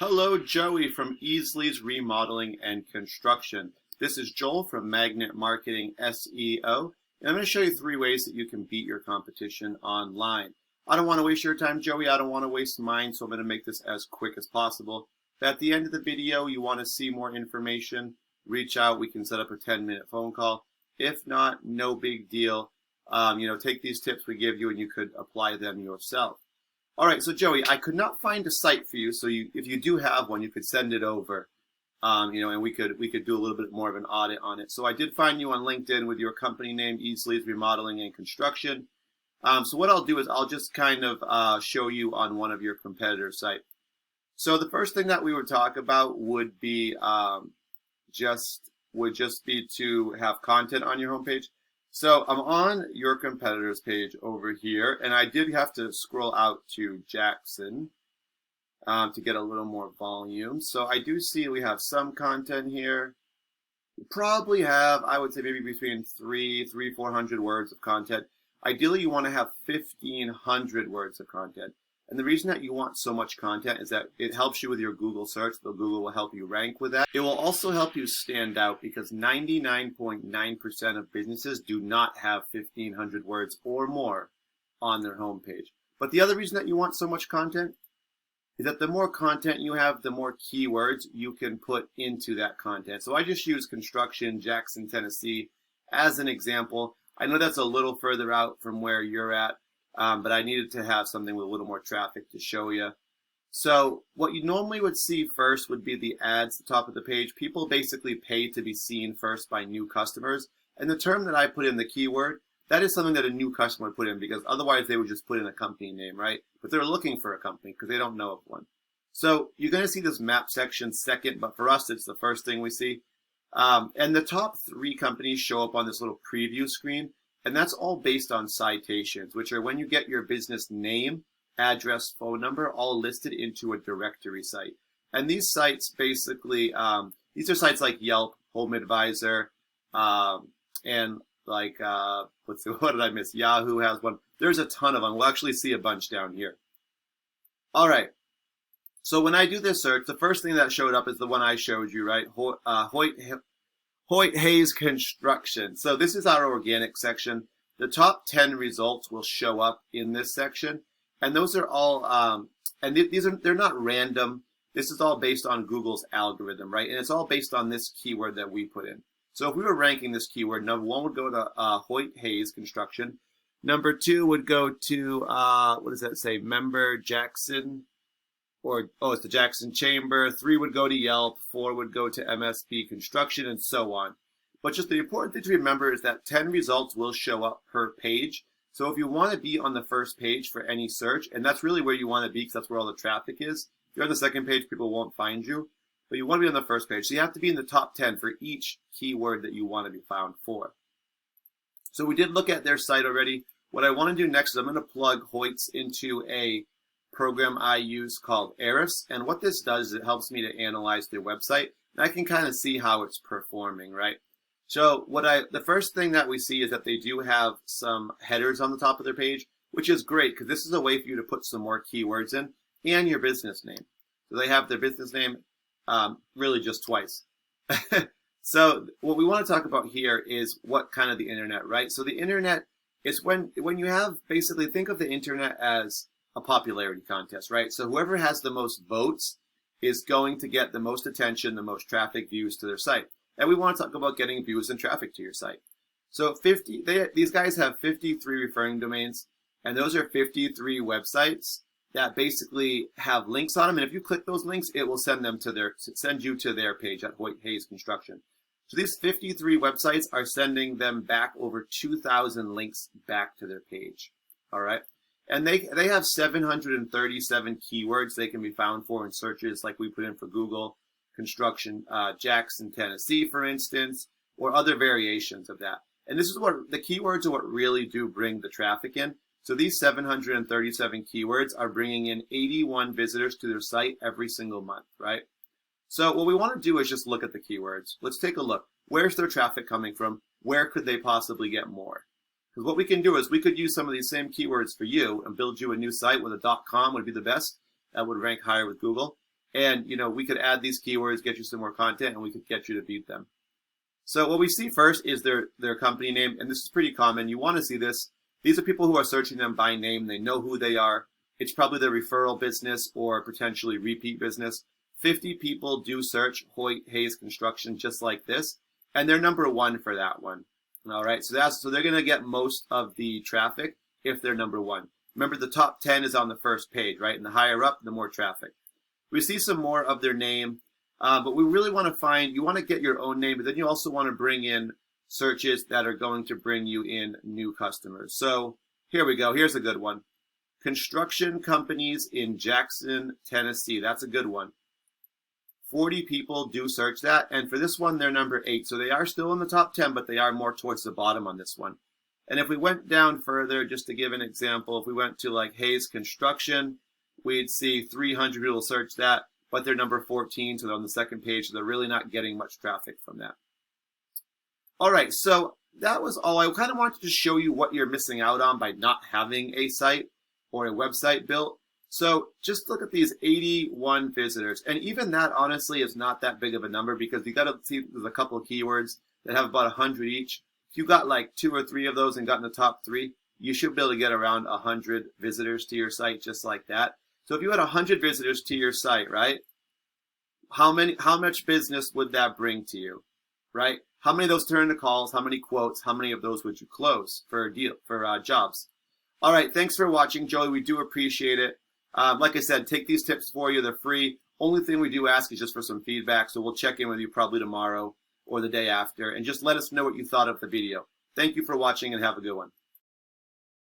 Hello, Joey from Easley's Remodeling and Construction. This is Joel from Magnet Marketing SEO, and I'm going to show you 3 ways that you can beat your competition online. I don't want to waste your time, Joey. I don't want to waste mine, so I'm going to make this as quick as possible. At the end of the video, you want to see more information, reach out. We can set up a 10-minute phone call. If not, no big deal. Take these tips we give you and you could apply them yourself. All right, so Joey, I could not find a site for you, so if you do have one, you could send it over, and we could do a little bit more of an audit on it. So I did find you on LinkedIn with your company name, Easley's Remodeling and Construction. So what I'll do is I'll just kind of show you on one of your competitors' site. So the first thing that we would talk about would be just be to have content on your homepage. So I'm on your competitor's page over here, and I did have to scroll out to Jackson to get a little more volume. So I do see we have some content here. We probably have, I would say, maybe between 400 words of content. Ideally, you want to have 1,500 words of content. And the reason that you want so much content is that it helps you with your Google search. So Google will help you rank with that. It will also help you stand out because 99.9% of businesses do not have 1,500 words or more on their homepage. But the other reason that you want so much content is that the more content you have, the more keywords you can put into that content. So I just use construction, Jackson, Tennessee as an example. I know that's a little further out from where you're at. But I needed to have something with a little more traffic to show you. So what you normally would see first would be the ads at the top of the page. People basically pay to be seen first by new customers. And the term that I put in, the keyword, that is something that a new customer would put in because otherwise they would just put in a company name, right? But they're looking for a company because they don't know of one. So you're going to see this map section second, but for us, it's the first thing we see. And the top 3 companies show up on this little preview screen. And that's all based on citations, which are when you get your business name, address, phone number, all listed into a directory site. And these sites basically, these are sites like Yelp, Home Advisor, and like, what did I miss? Yahoo has one. There's a ton of them. We'll actually see a bunch down here. All right. So when I do this search, the first thing that showed up is the one I showed you, right? Hoyt Hayes Construction. So this is our organic section. The top 10 results will show up in this section, and those are all they're not random. This is all based on Google's algorithm, right? And it's all based on this keyword that we put in. So if we were ranking this keyword, number 1 would go to Hoyt Hayes Construction. Number 2 would go to what does that say? Member Jackson. It's the Jackson Chamber. 3 would go to Yelp, 4 would go to MSB Construction, and so on. But just the important thing to remember is that 10 results will show up per page. So if you want to be on the first page for any search, and that's really where you want to be because that's where all the traffic is. If you're on the second page, people won't find you. But you want to be on the first page. So you have to be in the top 10 for each keyword that you want to be found for. So we did look at their site already. What I want to do next is I'm going to plug Hoyt's into a program I use called ERIS, and what this does is it helps me to analyze their website, and I can kind of see how it's performing, right? So the first thing that we see is that they do have some headers on the top of their page, which is great because this is a way for you to put some more keywords in and your business name. So they have their business name really just twice. So what we want to talk about here is what kind of the internet, right? So the internet is when you have basically think of the internet as a popularity contest, right? So whoever has the most votes is going to get the most attention, the most traffic views to their site. And we want to talk about getting views and traffic to your site. So these guys have 53 referring domains, and those are 53 websites that basically have links on them. And if you click those links, it will send you to their page at Hoyt Hayes Construction. So these 53 websites are sending them back over 2,000 links back to their page. All right. And they have 737 keywords they can be found for in searches like we put in for Google, construction, Jackson, Tennessee, for instance, or other variations of that. And this is what the keywords are what really do bring the traffic in. So these 737 keywords are bringing in 81 visitors to their site every single month, right? So what we want to do is just look at the keywords. Let's take a look. Where's their traffic coming from? Where could they possibly get more? Because what we can do is we could use some of these same keywords for you and build you a new site with a .com would be the best. That would rank higher with Google. And, we could add these keywords, get you some more content, and we could get you to beat them. So what we see first is their company name, and this is pretty common. You want to see this. These are people who are searching them by name. They know who they are. It's probably their referral business or potentially repeat business. 50 people do search Hoyt Hayes Construction just like this, and they're number one for that one. All right, so they're going to get most of the traffic if they're number one. Remember, the top 10 is on the first page, right? And the higher up, the more traffic. We see some more of their name, but we really want to find, you want to get your own name, but then you also want to bring in searches that are going to bring you in new customers. So here we go. Here's a good one. Construction companies in Jackson, Tennessee. That's a good one. 40 people do search that, and for this one, they're number 8. So they are still in the top 10, but they are more towards the bottom on this one. And if we went down further, just to give an example, if we went to like Hayes Construction, we'd see 300 people search that, but they're number 14, so they're on the second page, so they're really not getting much traffic from that. All right, so that was all. I kind of wanted to show you what you're missing out on by not having a site or a website built. So just look at these 81 visitors. And even that, honestly, is not that big of a number because you got to see there's a couple of keywords that have about 100 each. If you got like 2 or 3 of those and got in the top 3, you should be able to get around 100 visitors to your site just like that. So if you had 100 visitors to your site, right, how much business would that bring to you, right? How many of those turn into calls? How many quotes? How many of those would you close for jobs? All right, thanks for watching, Joey. We do appreciate it. Like I said, take these tips for you. They're free. Only thing we do ask is just for some feedback, so we'll check in with you probably tomorrow or the day after, and just let us know what you thought of the video. Thank you for watching, and have a good one.